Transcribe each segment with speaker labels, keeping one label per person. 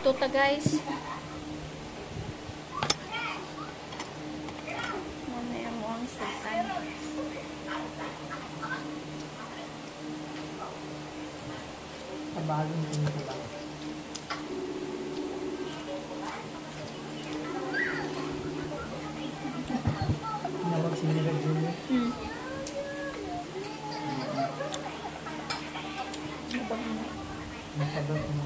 Speaker 1: Magluto ta guys. Mamaya mo ang sultan.
Speaker 2: Tabalong pinito lang. Nawag sinilag dito. Masabot mo.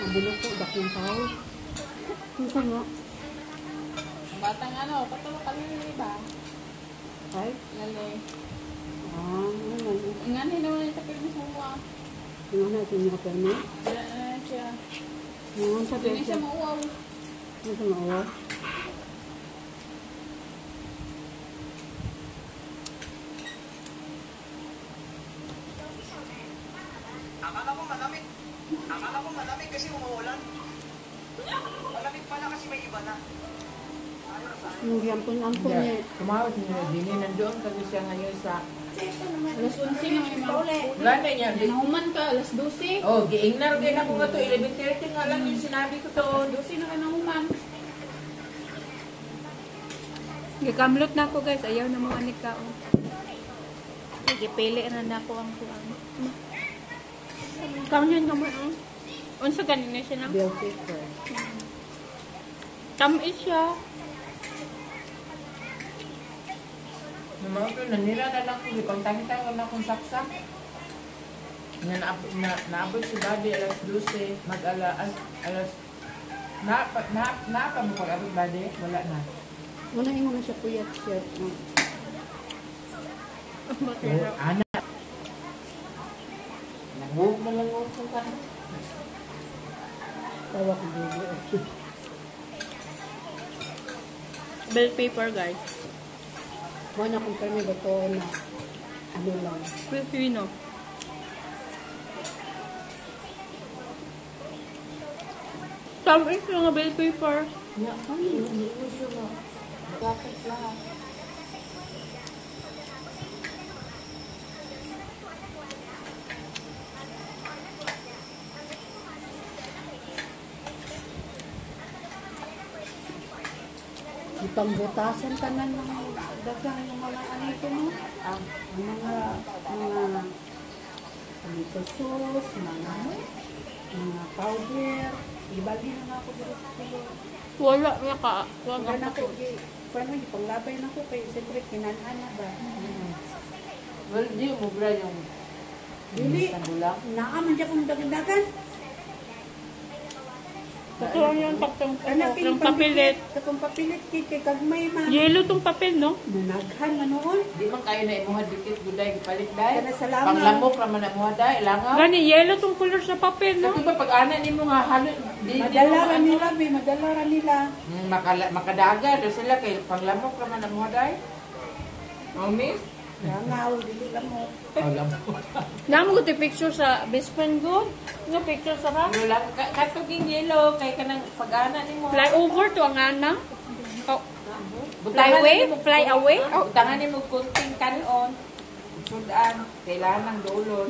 Speaker 3: Ang bulok po, bakyung tao. Ano nga?
Speaker 4: Batang ano, patulog kami ng iba.
Speaker 3: Ay?
Speaker 4: Lali.
Speaker 3: Ano?
Speaker 4: Ingani naman yung tapig mo sa
Speaker 3: Ano natin yung kapirme?
Speaker 4: wala na siya.
Speaker 3: Ano sa
Speaker 4: Hindi siya
Speaker 3: pesa?
Speaker 4: mauwaw.
Speaker 3: Ano sa maawa?
Speaker 5: Akala ko malamig kasi umuulan. Malamig pala kasi may iba na.
Speaker 3: Yung ampun-ampun niya.
Speaker 2: Tumawag niya. Dini nandoon kasi siya ngayon sa...
Speaker 4: Alas 11 na may mga.
Speaker 2: Wala na niya.
Speaker 4: Nahuman ka, alas 12.
Speaker 2: Oh, giingnar din ako nga to. 11:30 nga lang yung sinabi ko to.
Speaker 4: 12 na ka nahuman.
Speaker 1: Gikamlot na ako guys. Ayaw na mga anik ka. Gipili na na ako ang kuwan. Kaunyan ka mo. Unsa ganina siya na?
Speaker 3: Bill paper.
Speaker 1: Tamis siya.
Speaker 2: Naman ko, nanira na lang ko. Ipagtangitang ko na akong saksak. Naabot si Daddy alas 12. Alas... Naapa mo pag-abot Daddy? Wala na.
Speaker 3: Wala yung na siya puyat siya.
Speaker 2: Oh, anak. Nanguk mo lang ko ka.
Speaker 3: Tawa ko dito.
Speaker 1: Bell paper guys.
Speaker 3: Wala kong perme ba ito na ano lang.
Speaker 1: Filipino. Tamis yung nga bell paper.
Speaker 2: Ya, hindi ko siya mo. Bakit lahat?
Speaker 3: Ipangbutasan ka na ng dagang yung mga anito mo. Ang mga anito sauce, mga powder. Ibagi na nga ako dito sa silo.
Speaker 1: Wala nga ka. Wala
Speaker 3: Wala na
Speaker 1: ka.
Speaker 3: ako. Paano yung panglabay na ako kay siyempre kinanaan na ba?
Speaker 2: Well, di mo bra yung...
Speaker 3: Dili.
Speaker 2: Tabulang.
Speaker 3: Naaman siya kung dagan-dagan.
Speaker 1: Ito lang yung yung papilit.
Speaker 3: Sa kong papilit kay kagmay man.
Speaker 1: Yellow tong papel, no?
Speaker 3: Nanaghan manoon.
Speaker 2: Di man kayo na imuha dikit guday gipalit day.
Speaker 3: Kana salamat.
Speaker 2: Panglamok ra man imuha day, langaw.
Speaker 1: Gani, yellow tong color sa papel, no?
Speaker 2: Kasi ba pag ana nimo nga halo di
Speaker 3: Madala ra nila, be, madala ra nila.
Speaker 2: makadaga do sila kay panglamok ra man imuha day. Oh miss.
Speaker 3: Langaw, dili lang mo.
Speaker 2: Panglamok.
Speaker 1: Namo ko ti picture sa best friend ko. Nga picture sa ka.
Speaker 2: Pero lang katuging yellow kay kanang pag ana nimo.
Speaker 1: Fly over to ang ana. Oh,
Speaker 2: Butangan
Speaker 1: away?
Speaker 2: nimo
Speaker 1: Fly away?
Speaker 2: Butangan nimo kunting kanon. Sudan kailangan ng dolon.